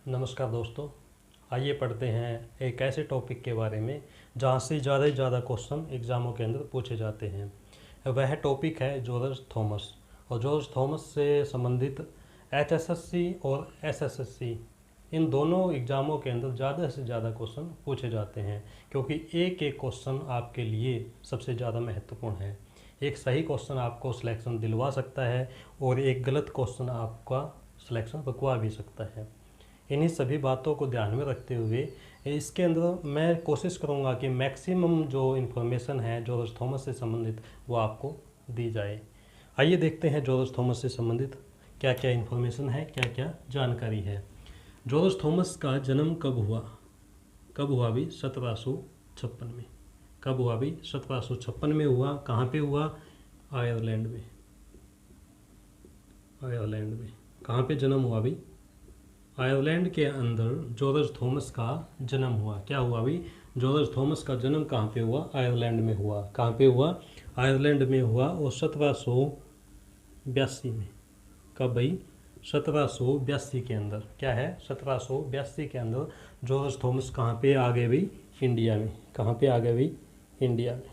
नमस्कार दोस्तों, आइए पढ़ते हैं एक ऐसे टॉपिक के बारे में जहाँ से ज़्यादा क्वेश्चन एग्ज़ामों के अंदर पूछे जाते हैं। वह टॉपिक है जॉर्ज थॉमस। और जॉर्ज थॉमस से संबंधित एचएसएससी और एसएससी इन दोनों एग्ज़ामों के अंदर ज़्यादा से ज़्यादा क्वेश्चन पूछे जाते हैं, क्योंकि एक एक क्वेश्चन आपके लिए सबसे ज़्यादा महत्वपूर्ण है। एक सही क्वेश्चन आपको सिलेक्शन दिलवा सकता है और एक गलत क्वेश्चन आपका सिलेक्शन रुकवा भी सकता है। इन्हीं सभी बातों को ध्यान में रखते हुए इसके अंदर मैं कोशिश करूंगा कि मैक्सिमम जो इन्फॉर्मेशन है जॉर्ज थॉमस से संबंधित वो आपको दी जाए। आइए देखते हैं जॉर्ज थॉमस से संबंधित क्या क्या इन्फॉर्मेशन है, क्या क्या जानकारी है। जॉर्ज थॉमस का जन्म कब हुआ भी 1756 में। कब हुआ भी 1756 में हुआ। कहाँ पे हुआ? आयरलैंड में। आयरलैंड में कहाँ पे जन्म हुआ भी? आयरलैंड के अंदर जॉर्ज थॉमस का जन्म हुआ। क्या हुआ भी? जॉर्ज थॉमस का जन्म कहाँ पे हुआ? आयरलैंड में हुआ। कहाँ पे हुआ? आयरलैंड में हुआ। और 1782 में। कब भाई? 1782 के अंदर। क्या है? 1782 के अंदर जॉर्ज थॉमस कहाँ पे आ गए भाई? इंडिया में। कहाँ पे आ गए भाई? इंडिया में।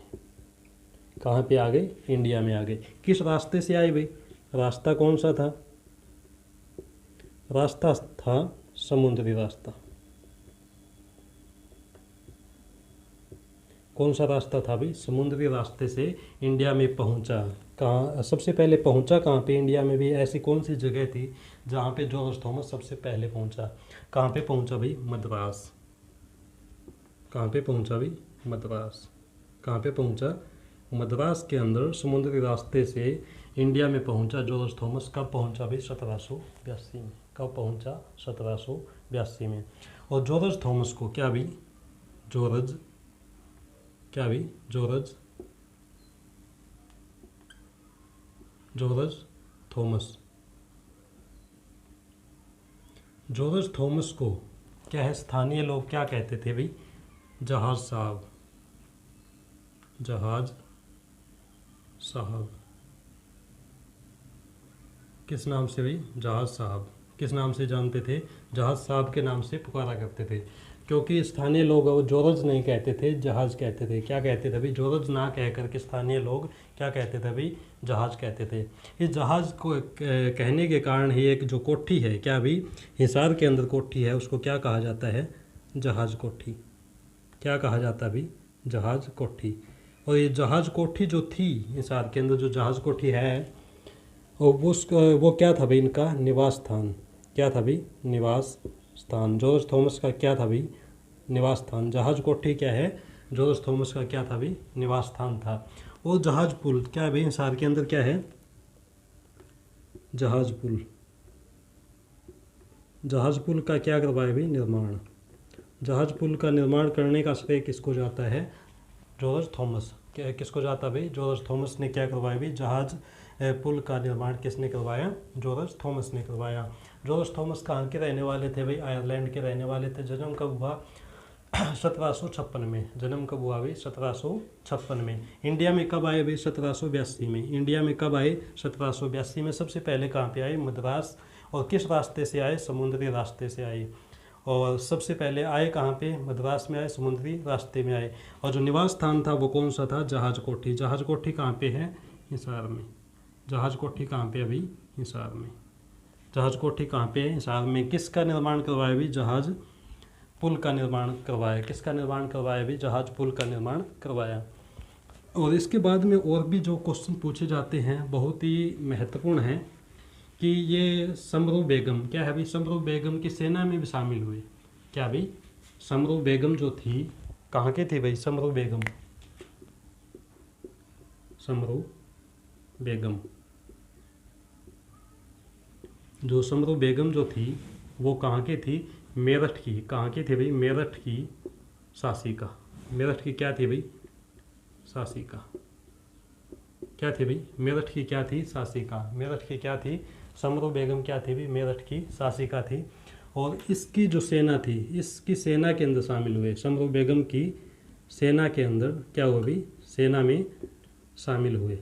कहाँ पे आ गए? इंडिया में आ गए। किस रास्ते से आए भाई? रास्ता कौन सा था? रास्ता था समुद्री रास्ता। कौन सा रास्ता था भाई? समुद्री रास्ते से इंडिया में पहुंचा। कहाँ सबसे पहले पहुंचा? कहाँ पे? इंडिया में भी ऐसी कौन सी जगह थी जहाँ पे जॉर्ज थॉमस सबसे पहले पहुंचा? कहाँ पे पहुंचा भाई? मद्रास। कहाँ पे पहुंचा भाई? मद्रास। कहाँ पे पहुंचा? मद्रास के अंदर समुद्री रास्ते से इंडिया में पहुंचा जॉर्ज थॉमस। कब पहुंचा भाई? 1782 में। कब पहुंचा? 1782 में। और जॉर्ज थॉमस को क्या भी? जॉर्ज थॉमस को क्या है, स्थानीय लोग क्या कहते थे भाई? जहाज साहब। जहाज साहब। किस नाम से भाई? जहाज साहब। किस नाम से जानते थे? जहाज साहब के नाम से पुकारा करते थे, क्योंकि स्थानीय लोग वो जॉर्ज नहीं कहते थे, जहाज कहते थे। क्या कहते थे भाई? जॉर्ज ना कह करके स्थानीय लोग क्या कहते थे भाई? जहाज कहते थे। इस जहाज को कहने के कारण ही एक जो कोठी है, क्या भाई? हिसार के अंदर कोठी है, उसको क्या कहा जाता है? जहाज कोठी। क्या कहा जाता है भाई? जहाज कोठी। और ये जहाज कोठी जो थी हिसार के अंदर, जो जहाज कोठी है, और वो क्या था भाई? इनका निवास स्थान। क्या था भाई? निवास स्थान। जॉर्ज थॉमस का क्या था भाई? निवास स्थान। जहाज कोठी क्या है? जॉर्ज थॉमस का क्या था भाई? निवास स्थान था। और जहाज पुल क्या है भाई? हिसार के अंदर क्या है? जहाज पुल। जहाज पुल का क्या करवाया भाई? निर्माण। जहाज पुल का निर्माण करने का श्रेय किसको जाता है? George Thomas. क्या किसको जाता भाई? जॉर्ज थॉमस ने क्या करवाया भाई? जहाज पुल का निर्माण किसने करवाया? जॉर्ज थॉमस ने करवाया। जॉर्ज थॉमस कहाँ के रहने वाले थे भाई? आयरलैंड के रहने वाले थे। जन्म कब हुआ? 1756 में। जन्म कब हुआ भाई? 1756 में। इंडिया में कब आए भाई? 1782 में। इंडिया में कब आए? 1782 में। सबसे पहले कहाँ पे आए? मद्रास। और किस रास्ते से आए? समुद्री रास्ते से आए। और सबसे पहले आए कहाँ पे? मद्रास में आए, समुद्री रास्ते में आए। और जो निवास स्थान था वो कौन सा था? जहाज कोठी। जहाज कोठी कहाँ पे है? हिसार में। जहाज कोठी कहाँ पे? अभी हिसार में। जहाज कोठी कहाँ पे है? हिसार में। किसका निर्माण करवाया भी? जहाज पुल का निर्माण करवाया। किसका निर्माण करवाया भी? जहाज पुल का निर्माण करवाया। और इसके बाद में और भी जो क्वेश्चन पूछे जाते हैं बहुत ही महत्वपूर्ण है कि ये समरू बेगम क्या है भाई? समरू बेगम की सेना में भी शामिल हुए। क्या भाई? समरू बेगम जो थी कहाँ के थे भाई? समरू बेगम। समरू बेगम। जो समरू बेगम जो थी वो कहाँ की थी? मेरठ की। कहाँ की थी भाई? मेरठ की शासिका। मेरठ की क्या थी भाई? शासिका। क्या थी भाई? मेरठ की क्या थी? शासिका। मेरठ की क्या थी? समरू बेगम क्या थी भाई? मेरठ की शासिका थी। और इसकी जो सेना थी, इसकी सेना के अंदर शामिल हुए। समरू बेगम की सेना के अंदर क्या हुआ भाई? सेना में शामिल हुए।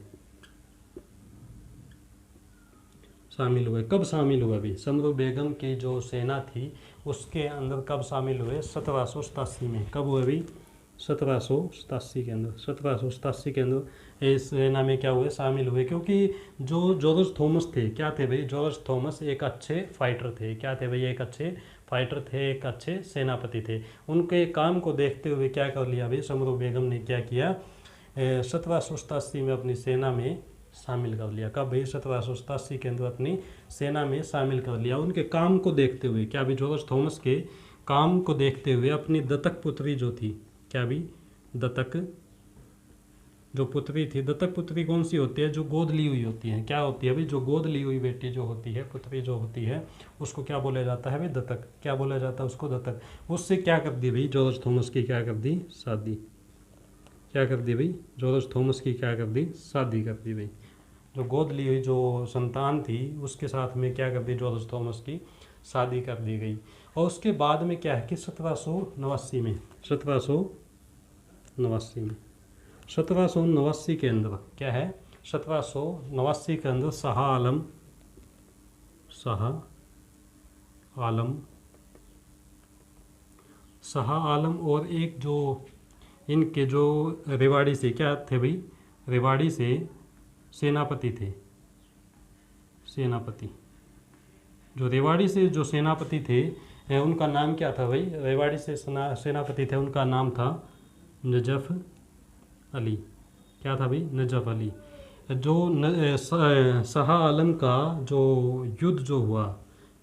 शामिल हुए। कब शामिल हुए भाई? समरू बेगम की जो सेना थी उसके अंदर कब शामिल हुए? 1787 में। कब हुए भाई? 1787 के अंदर। 1787 के अंदर इस सेना में क्या हुए? शामिल हुए। क्योंकि जो जॉर्ज थॉमस थे, क्या थे भाई? जॉर्ज थॉमस एक अच्छे फाइटर थे। क्या थे भाई? एक अच्छे फाइटर थे, एक अच्छे सेनापति थे। उनके काम को देखते हुए क्या कर लिया भाई? समरू बेगम ने क्या किया? 1787 में अपनी सेना में शामिल कर लिया। कब भाई? 1787 के अंदर अपनी सेना में शामिल कर लिया। उनके काम को देखते हुए क्या भी? जॉर्ज थॉमस के काम को देखते हुए अपनी दत्तक पुत्री जो थी, क्या भी? दत्तक जो पुत्री थी। दत्तक पुत्री कौन सी होती है? जो गोद ली हुई होती है। क्या होती है भाई? जो गोद ली हुई बेटी जो होती है, पुत्री जो होती है, उसको क्या बोला जाता है भाई? दत्तक। क्या बोला जाता है उसको? दत्तक। उससे क्या कर दी भाई? जॉर्ज थॉमस की क्या कर दी? शादी। क्या कर दी भाई? जॉर्ज थॉमस की क्या कर दी? शादी कर दी भाई। जो गोद ली हुई जो संतान थी उसके साथ में क्या कर दी? जॉर्ज थॉमस की शादी कर दी गई। और उसके बाद में क्या है कि 1789 में 1789 के अंदर क्या है? 1789 के अंदर शाह आलम और एक जो इनके जो रेवाड़ी से क्या थे भाई? रेवाड़ी से सेनापति थे। सेनापति जो रेवाड़ी से जो सेनापति थे उनका नाम क्या था भाई? रेवाड़ी से सेनापति थे, उनका नाम था नजफ अली। क्या था भाई? नजफ अली। जो शाह आलम का जो युद्ध जो हुआ,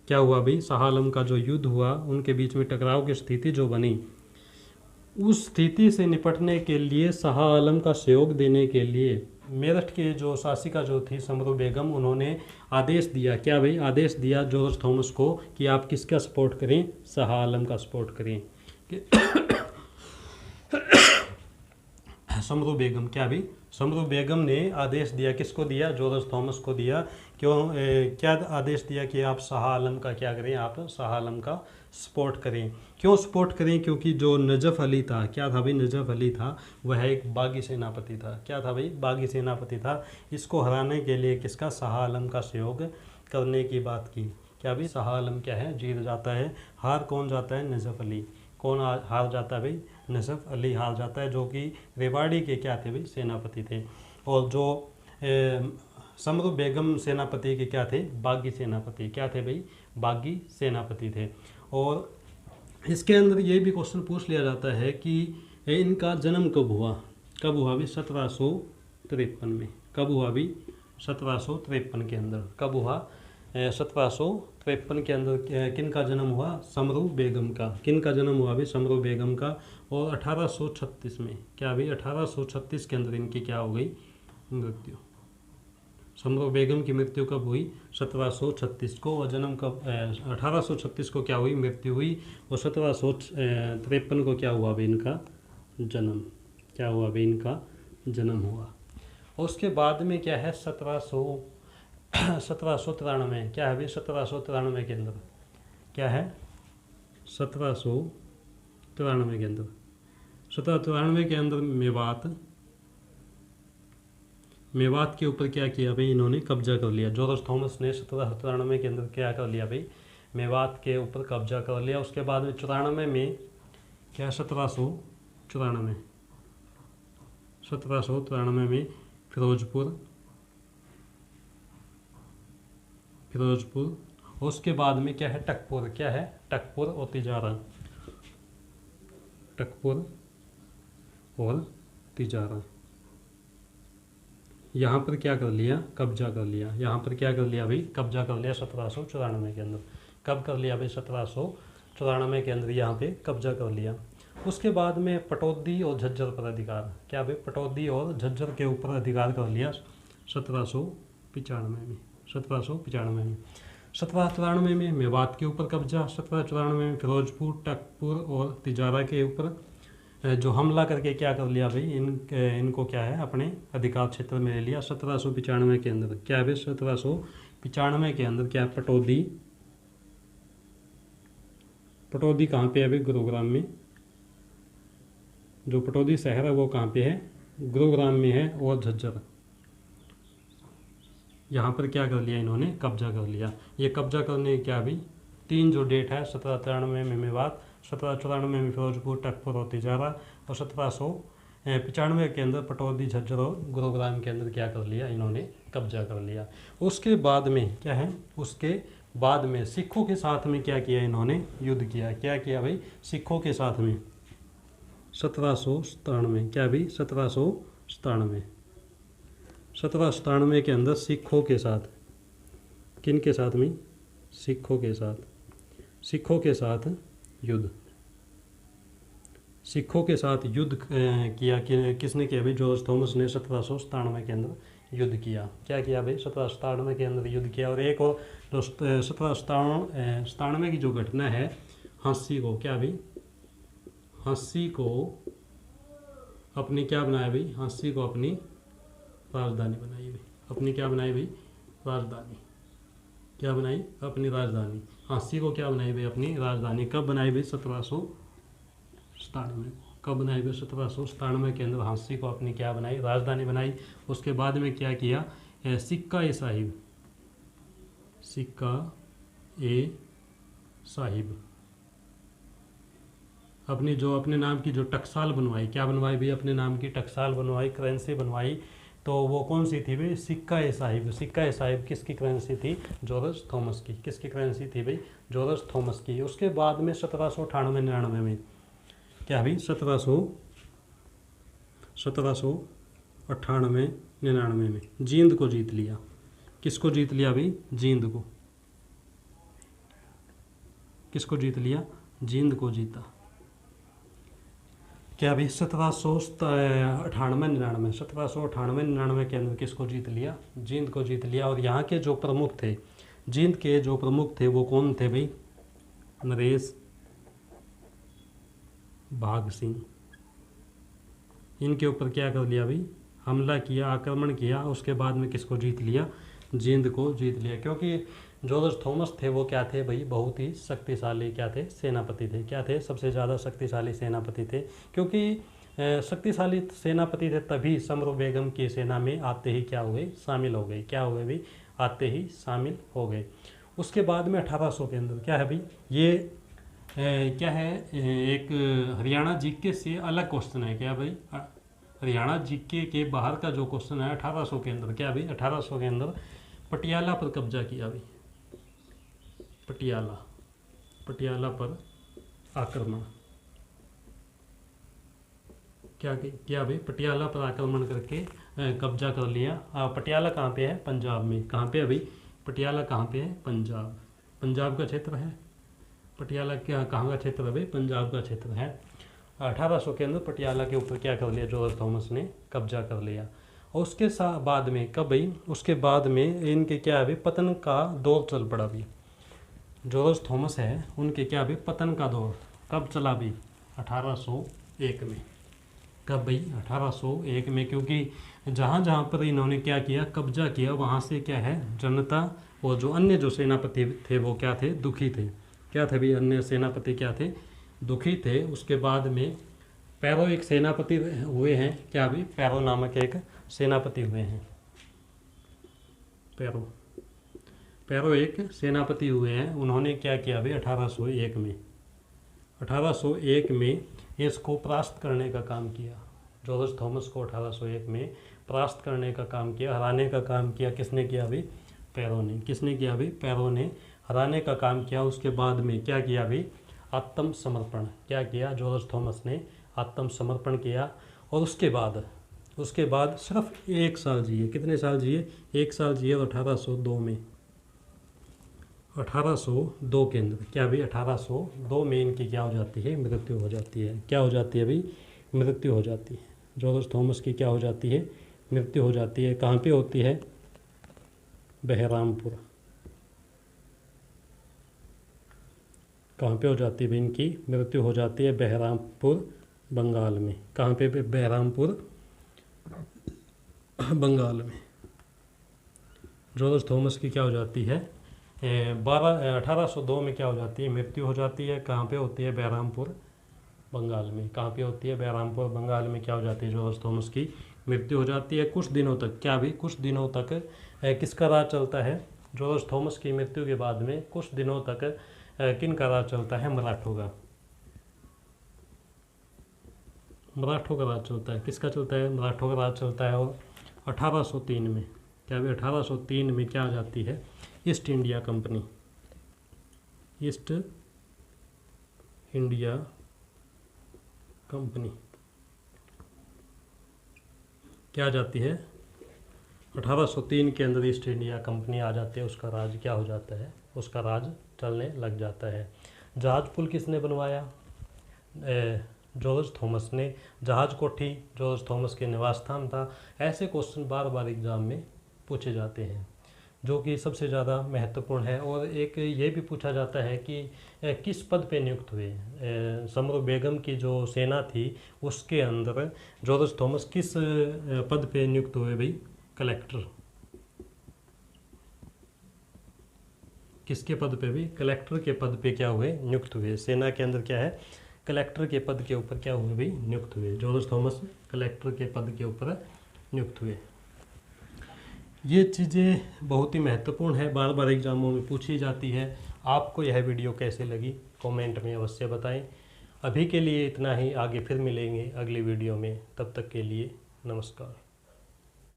क्या हुआ भाई? शाह आलम का जो युद्ध हुआ, उनके बीच में टकराव की स्थिति जो बनी, उस स्थिति से निपटने के लिए शाह आलम का सहयोग देने के लिए मेरठ के जो शासिका जो थी समरू बेगम, उन्होंने आदेश दिया। क्या भाई? आदेश दिया जॉर्ज थॉमस को कि आप किसका सपोर्ट करें? शाह आलम का सपोर्ट करें। समरू बेगम, क्या भाई? समरू बेगम ने आदेश दिया। किसको दिया? जॉर्ज थॉमस को दिया। क्यों? क्या आदेश दिया कि आप शाह आलम का क्या करें? आप शाह आलम का सपोर्ट करें। क्यों सपोर्ट करें? क्योंकि जो नजफ अली था, क्या था भाई? नजफ अली था, वह एक बागी सेनापति था। क्या था भाई? बागी सेनापति था। इसको हराने के लिए किसका? शाह आलम का सहयोग करने की बात की। क्या भाई? शाह आलम क्या है? जीत जाता है। हार कौन जाता है? नजफ अली। कौन हार जाता है भाई? नजफ अली हार जाता है, जो कि रेवाड़ी के क्या थे भाई? सेनापति थे। और जो समरू बेगम सेनापति के क्या थे? बागी सेनापति। क्या थे भाई? बागी सेनापति थे। और इसके अंदर ये भी क्वेश्चन पूछ लिया जाता है कि इनका जन्म कब हुआ? कब हुआ भी? 1753 में। कब हुआ भी? 1753 के अंदर। कब हुआ? 1753 के अंदर किन का जन्म हुआ? समरू बेगम का। किन का जन्म हुआ भी? समरू बेगम का। और 1836 में, क्या भी? 1836 के अंदर इनकी क्या हो गई? मृत्यु। समरू बेगम की मृत्यु कब हुई? 1736 को। और जन्म कब? 1836 को क्या हुई? मृत्यु हुई। और 1753 को क्या हुआ भी? इनका जन्म। क्या हुआ भी? इनका जन्म हुआ। और उसके बाद में क्या है? 1793। क्या है भाई? 1793 के अंदर क्या है? 1793 के अंदर 1793 के अंदर मेवात के ऊपर क्या किया भाई? इन्होंने कब्जा कर लिया। जॉर्ज थॉमस ने 1793 के अंदर क्या कर लिया भाई? मेवात के ऊपर कब्जा कर लिया। उसके बाद में 94 में क्या? 1793 में फिरोजपुर। उसके बाद में क्या है? टकपुर। क्या है? टकपुर और तिजारा। टकपुर और तिजारा। यहाँ पर क्या कर लिया? कब्जा कर लिया। यहाँ पर क्या कर लिया भाई? कब्जा कर लिया 1794 के अंदर। कब कर लिया भाई? 1794 के अंदर यहाँ पे कब्जा कर लिया। उसके बाद में पटौदी और झज्जर पर अधिकार। क्या भाई? पटौदी और झज्जर के ऊपर अधिकार कर लिया 1795 में। 1794 में मेवात के ऊपर कब्जा। 1794 में फिरोजपुर, टकपुर और तिजारा के ऊपर जो हमला करके क्या कर लिया भाई? इनको क्या है? अपने अधिकार क्षेत्र में ले लिया 1795 के अंदर। क्या है भाई? 1795 के अंदर क्या? पटौदी कहाँ पे है भाई? गुरुग्राम में। जो पटौदी शहर है वो कहाँ पे है? गुरुग्राम में है। और यहाँ पर क्या कर लिया इन्होंने, कब्जा कर लिया। ये कब्जा करने की क्या भी 3 जो डेट है 1793 में मेवात, 1794 में फिरोजपुर, टकपुर और तिजारा, और 1795 के अंदर पटौदी, झज्जर और गुरुग्राम के अंदर क्या कर लिया इन्होंने, कब्जा कर लिया। उसके बाद में क्या है, उसके बाद में सिखों के साथ में क्या किया इन्होंने, युद्ध किया। क्या किया भाई, सिखों के साथ में 1797, क्या भी 1797 के अंदर सिखों के साथ, किन के साथ में, सिखों के साथ युद्ध, सिखों के साथ युद्ध किया। किसने किया भाई, जॉर्ज थॉमस ने 1797 के अंदर युद्ध किया। क्या किया भाई, 1797 के अंदर युद्ध किया। और एक और जो 1797 की जो घटना है, हंसी को क्या भाई, हंसी को अपनी क्या बनाया भाई, हंसी को अपनी राजधानी बनाई भाई, अपनी क्या बनाई भाई, राजधानी, क्या बनाई, अपनी राजधानी। हंसी को क्या बनाई भाई, अपनी राजधानी। कब बनाई भाई, 1797 को। कब बनाई भाई, 1797 के अंदर हंसी को अपनी क्या बनाई, राजधानी बनाई। उसके बाद में क्या किया, सिक्का ए साहिब, सिक्का ए साहिब, अपनी जो अपने नाम की जो टकसाल बनवाई, क्या बनवाई भाई, अपने नाम की टकसाल बनवाई, करेंसी बनवाई। तो वो कौन सी थी भाई, सिक्का ए साहिब। सिक्का ए साहिब किसकी करेंसी थी, जॉर्ज थॉमस की। किसकी करेंसी थी भाई, जॉर्ज थॉमस की। उसके बाद में 1798-99 में क्या भाई, 1798-99 में जींद को जीत लिया। किसको जीत लिया भाई, जींद को। किसको जीत लिया, जींद को जीता। क्या भाई, 1798-99 के अंदर किसको जीत लिया, जींद को जीत लिया। और यहाँ के जो प्रमुख थे, जींद के जो प्रमुख थे वो कौन थे भाई, नरेश भाग सिंह। इनके ऊपर क्या कर लिया भाई, हमला किया, आक्रमण किया। उसके बाद में किसको जीत लिया, जींद को जीत लिया। क्योंकि जॉर्ज थॉमस थे वो क्या थे भाई, बहुत ही शक्तिशाली क्या थे, सेनापति थे। क्या थे, सबसे ज़्यादा शक्तिशाली सेनापति थे। क्योंकि शक्तिशाली सेनापति थे तभी समर बेगम की सेना में आते ही क्या हुए, शामिल हो गए। क्या हुए भाई, आते ही शामिल हो गए। उसके बाद में 1800 के अंदर क्या है भाई, ये क्या है, एक हरियाणा जीके से अलग क्वेश्चन है। क्या भाई, हरियाणा जीके के बाहर का जो क्वेश्चन है 1800 के अंदर, क्या भाई 1800 के अंदर पटियाला पर कब्जा किया भाई, पटियाला पर आक्रमण। क्या किया भाई, पटियाला पर आक्रमण करके कब्जा कर लिया। पटियाला कहाँ पे है, पंजाब में। कहाँ पे है भाई, पटियाला कहाँ पे है, पंजाब, पंजाब का क्षेत्र है। पटियाला क्या, कहाँ का क्षेत्र है भाई, पंजाब का क्षेत्र है। 1800 के अंदर पटियाला के ऊपर क्या कर लिया, जॉर्ज थॉमस ने कब्जा कर लिया। और उसके बाद में कब भाई, उसके बाद में इनके क्या है भाई, पतन का दौर चल पड़ा भाई। जॉर्ज थॉमस है उनके क्या भाई, पतन का दौर कब चला भाई, 1801 में। कब भाई, 1801 में। क्योंकि जहाँ जहाँ पर इन्होंने क्या किया, कब्जा किया, वहाँ से क्या है, जनता और जो अन्य जो सेनापति थे वो क्या थे, दुखी थे। क्या थे भाई, अन्य सेनापति क्या थे, दुखी थे। उसके बाद में पैरो एक सेनापति हुए हैं। क्या भाई, पैरो नामक एक सेनापति हुए हैं। पैरो एक सेनापति हुए हैं। उन्होंने क्या किया भाई, 1801 में इसको परास्त करने का काम किया। जॉर्ज थॉमस को 1801 में परास्त करने का काम किया, हराने का काम किया। किसने किया भाई, पैरो ने। किसने किया भाई, पैरो ने हराने का काम किया। उसके बाद में क्या किया भाई, आत्मसमर्पण। क्या किया, जॉर्ज थॉमस ने आत्मसमर्पण किया। और उसके बाद सिर्फ 1 साल जिए। कितने साल जिए, 1 साल जिए। और 1802 में, 1802 के अंदर क्या भाई, 1802 में इनकी क्या हो जाती है, मृत्यु हो जाती है। क्या हो जाती है भाई, मृत्यु हो जाती है। जॉर्ज थॉमस की क्या हो जाती है, मृत्यु हो जाती है। कहाँ पे होती है, बहरामपुर। कहाँ पे हो जाती है इनकी मृत्यु हो जाती है, बहरामपुर बंगाल में। कहाँ पे, बहरामपुर बंगाल में। जॉर्ज थॉमस की क्या हो जाती है, 1802 में क्या हो जाती है, मृत्यु हो जाती है। कहाँ पे होती है, बहरामपुर बंगाल में। कहाँ पे होती है, बहरामपुर बंगाल में क्या हो जाती है, जॉर्ज थॉमस की मृत्यु हो जाती है। कुछ दिनों तक, क्या भी कुछ दिनों तक किसका राज चलता है? जॉर्ज थॉमस की मृत्यु के बाद में कुछ दिनों तक किन का राज चलता है? मराठों का। मराठों का राज चलता है। किसका चलता है? मराठों का राज चलता है। और 1803 में, क्या भी 1803 में क्या आ जाती है? East India company. East India company क्या आ जाती है? 1803 के अंदर ईस्ट इंडिया कंपनी आ जाती है। उसका राज क्या हो जाता है? उसका राज चलने लग जाता है। जहाज पुल किसने बनवाया? जॉर्ज थॉमस ने। जहाज कोठी जॉर्ज थॉमस के निवास स्थान था। ऐसे क्वेश्चन बार बार एग्जाम में पूछे जाते हैं, जो कि सबसे ज़्यादा महत्वपूर्ण है। और एक ये भी पूछा जाता है कि किस पद पे नियुक्त हुए? समर बेगम की जो सेना थी उसके अंदर जॉर्ज थॉमस किस पद पे नियुक्त हुए भाई? कलेक्टर। किसके पद पे भी? कलेक्टर के पद पे क्या हुए? नियुक्त हुए। सेना के अंदर क्या है? कलेक्टर के पद के ऊपर क्या हुए भाई? नियुक्त हुए। जॉर्ज थॉमस कलेक्टर के पद के ऊपर नियुक्त हुए। ये चीज़ें बहुत ही महत्वपूर्ण है, बार बार एग्जामों में पूछी जाती है। आपको यह वीडियो कैसे लगी कमेंट में अवश्य बताएं। अभी के लिए इतना ही, आगे फिर मिलेंगे अगली वीडियो में। तब तक के लिए नमस्कार।